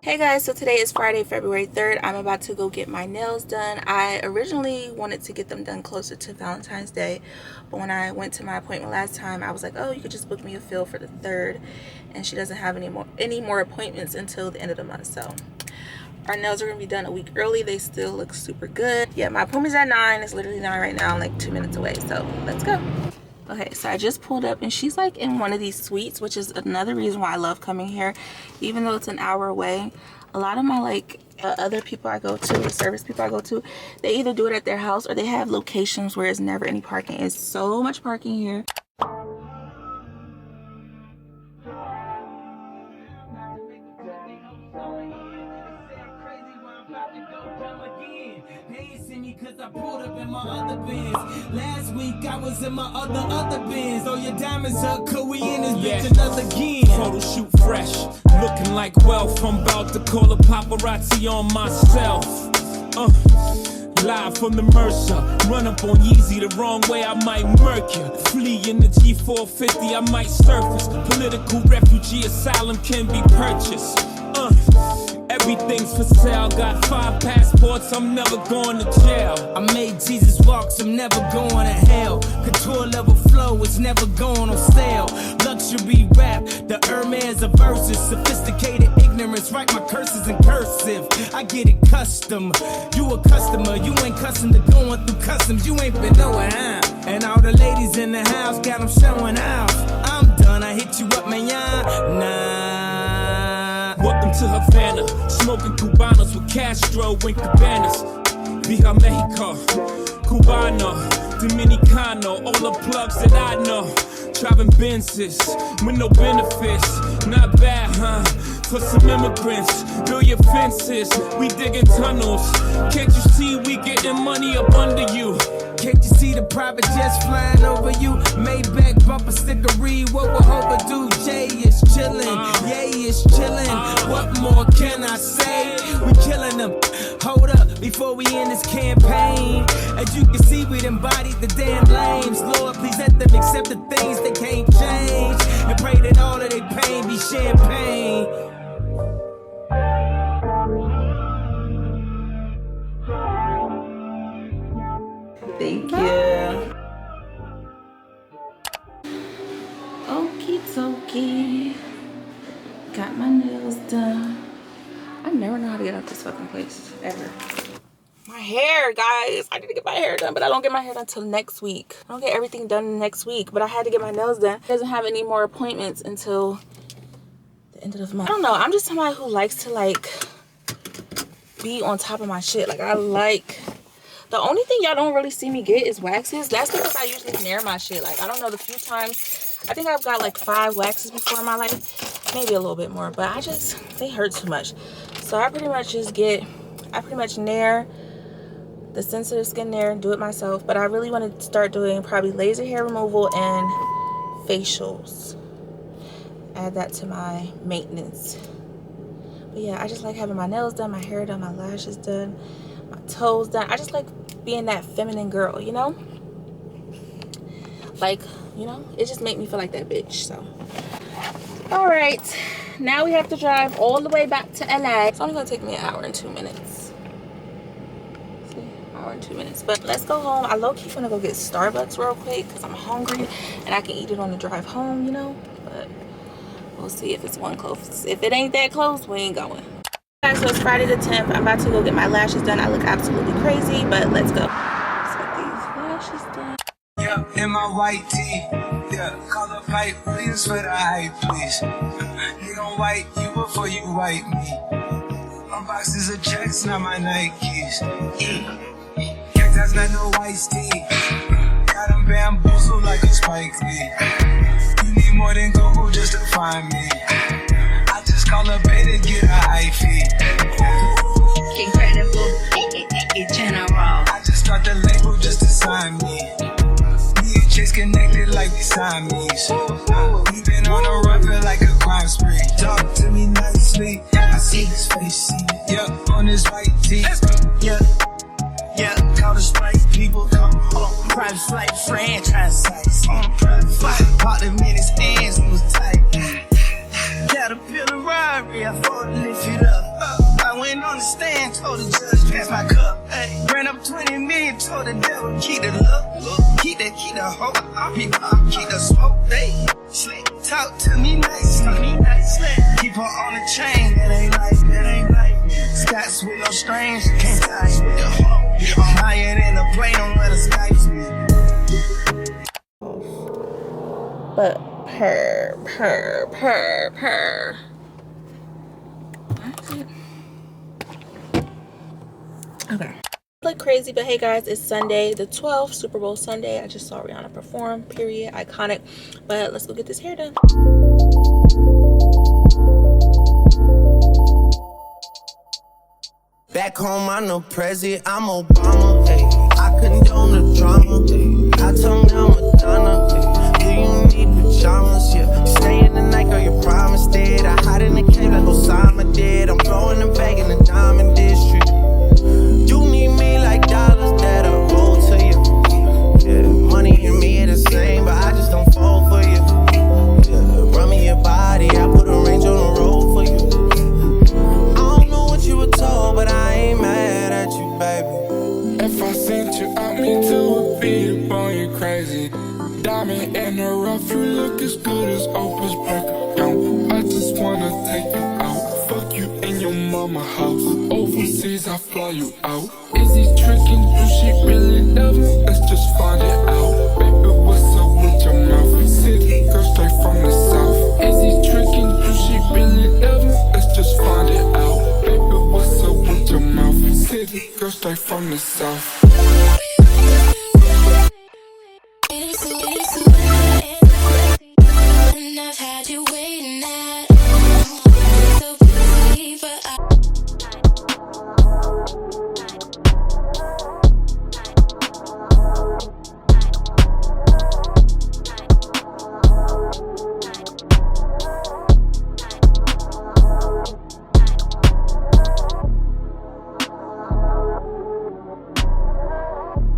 Hey guys, so today is Friday, February 3rd. I'm about to go get my nails done. I originally wanted to get them done closer to Valentine's Day, but when I went to my appointment last time, I was like, oh, you could just book me a fill for the 3rd, and she doesn't have any more appointments until the end of the month. So our nails are gonna be done a week early. They still look super good. Yeah, my appointment's at 9. It's literally 9 right now. I'm like 2 minutes away, so let's go. Okay, so I just pulled up and she's like in one of these suites, which is another reason why I love coming here, even though it's an hour away. A lot of my other people I go to, the service people I go to, they either do it at their house or they have locations where it's never any parking. It's so much parking here. Cause I pulled up in my other bins. Last week I was in my other bins. Oh, your diamonds up, cause we in this bitch another again. Photo shoot fresh, looking like wealth. I'm about to call a paparazzi on myself. Live from the Mercer, run up on Yeezy the wrong way, I might murk you. Flee in the G450, I might surface. Political refugee asylum can be purchased. Everything's for sale, got 5 passports, I'm never going to jail. I made Jesus walks, I'm never going to hell. Couture level flow, it's never going on sale. Luxury rap, the Hermes of verses. Sophisticated ignorance, write my curses in cursive. I get it custom, you a customer. You ain't custom to going through customs, you ain't been nowhere, huh? And all the ladies in the house got them showing out. I'm done, I hit you up, man, nah. Welcome to Havana, smoking Cubanos with Castro and Cabanas. Via Mexico, Cubano, Dominicano, all the plugs that I know. Driving Benzes with no benefits, not bad, huh? For some immigrants, build your fences, we digging tunnels. Can't you see we getting money up under you? Can't you see the private jets flying over you? Maybach bumper stickery, what we're overdue? Jay is chillin', Yay is chillin'. What more can I say? We killing them. Hold up, before we end this campaign. As you can see, we embodied the damn lames. Lord, please let them accept the things they can't change. And pray that all of their pain be champagne. Thank you. Okie dokie. Got my nails done. I never know how to get out this fucking place, ever. My hair, guys. I need to get my hair done, but I don't get my hair done till next week. I don't get everything done next week, but I had to get my nails done. It doesn't have any more appointments until the end of the month. I don't know. I'm just somebody who likes to, be on top of my shit. The only thing y'all don't really see me get is waxes. That's because I usually nair my shit. I don't know, the few times, I think I've got 5 waxes before in my life. Maybe a little bit more, but they hurt too much. So I pretty much nair the sensitive skin nair and do it myself. But I really want to start doing probably laser hair removal and facials. Add that to my maintenance. But yeah, I just like having my nails done, my hair done, my lashes done, my toes done. I just like being that feminine girl, you know? It just make me feel like that bitch, so. All right, now we have to drive all the way back to LA. It's only gonna take me an hour and 2 minutes. See, an hour and 2 minutes, but let's go home. I low-key wanna go get Starbucks real quick because I'm hungry and I can eat it on the drive home, but we'll see if it's one close. If it ain't that close, we ain't going. Guys, so it's Friday the 10th. I'm about to go get my lashes done. I look absolutely crazy, but let's go. Let's get these lashes done. Yeah, in my white tee. Yeah, call the pipe, please for the hype, please. You don't white you before you white me. My boxes of checks, not my Nikes. Cactus, not no white tee. Got them bamboozled like a Spike Lee. You need more than Google just to find me. Call a beta, get a high fee. Incredible, general. I just got the label just to sign me. Me and Chase connected like we Siamese. We been on a run, feel like a crime spree. Talk to me nicely, I see his face. Yeah, on his white tee. Yeah, call the Sprite people. Private flight franchise sites. Bought him in his hands, it was tight. Caterpillar Rari, I fought to lift it up. told the devil, keep the look, keep the hoe. I'll be pop, keep the smoke, they slick. Talk to me nice, keep her on the chain, that ain't like Scots with no strings, can't tie with the hoe. I'm higher than a plane, don't let us guys me. But purr. That's it. Okay. Look crazy, but hey guys, it's Sunday the 12th, Super Bowl Sunday. I just saw Rihanna perform, period, iconic. But let's go get this hair done. Back home, I'm no president, I'm Obama. Hey, I condone the drama. Hey, I tongue down Madonna. Hey, do you need pajamas? Yeah, you stay in the night, girl, you promised it. I hide in the cave like Osama did. I'm throwing the bag in the diamond district. You need me like dollars that are owed to you. Yeah, money and me are the same, but I just don't fall for you. Yeah, run me your body, I put a range on the road for you. I don't know what you were told, but I ain't mad at you, baby. If I sent you out, me too, beat up on you crazy. Diamond in the rough, you look as good as Oprah's break account. I just wanna take you out, fuck you in your mama house. Overseas, I fly you out. Is he tricking you? She really love me? Let's just find it out. Baby, what's up with your mouth? City girl straight from the south. Is he tricking you? She really love me? Let's just find it out. Baby, what's up with your mouth? City girl straight from the south.